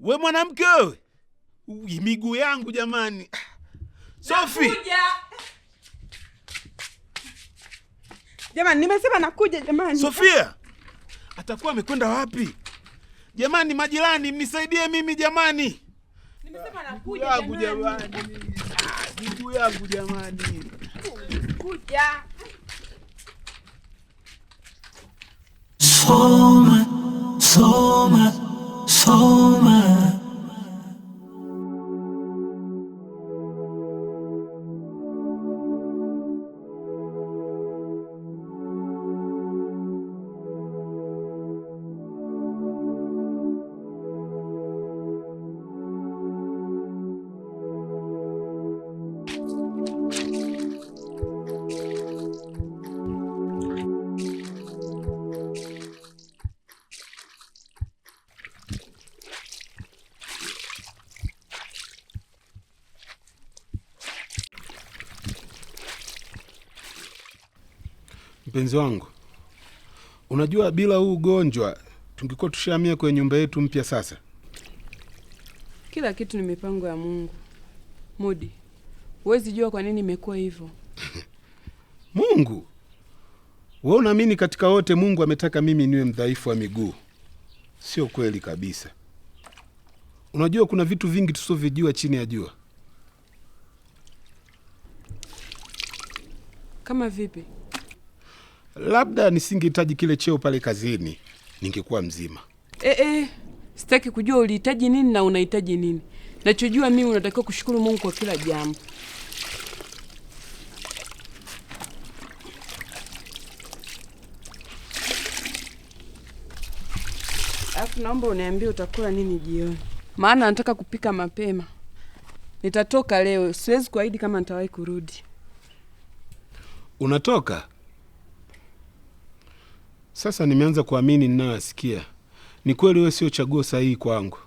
We mwanamke wewe. Miguu yangu jamani. Sophie. Nakuja. Jamani nimesema nakuja jamani. Sofia. Atakuwa amekwenda wapi? Jamani majirani mnisaidie mimi jamani. Nimesema nakuja jamani. Miguu yangu jamani. Kuja. Soma. Mpenzi wangu, unajua bila huu ugonjwa tungekuwa tushahamia kwenye nyumba yetu mpya sasa. Kila kitu ni mipango ya Mungu. Mudi, huwezi jua kwa nini imekuwa hivyo. Mungu? Wewe unaamini katika wote Mungu ametaka mimi niwe mdhaifu wa miguu? Sio kweli kabisa. Unajua kuna vitu vingi tusovijua chini ya jua. Kama vipi? Labda nisingehitaji kile cheo pale kazini, ningekuwa mzima. Sitaki kujua ulihitaji nini na unahitaji nini. Nachojua mimi unatakiwa kushukuru Mungu kwa kila jambo. Alafu naomba uniambie utakula nini jioni. Maana nataka kupika mapema. Nitatoka leo, siwezi kuahidi kama nitawahi kurudi. Unatoka? Sasa nimeanza kuamini ninayoyasikia. Ni kweli wewe sio chaguo sahihi kwangu.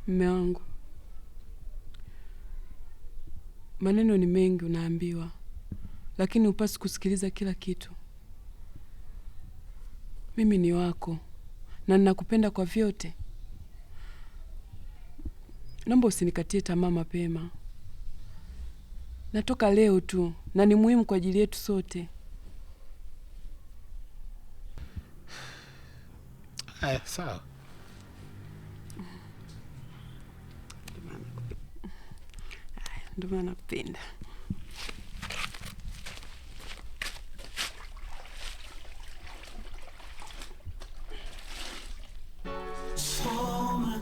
Mume wangu, maneno ni mengi unaambiwa, lakini hupaswi kusikiliza kila kitu. Mimi ni wako na ninakupenda kwa vyote. Naomba usinikatie tamaa mapema. Natoka leo tu na ni muhimu kwa ajili yetu sote. Haya, sawa. Ndio maana nakupenda. Soma.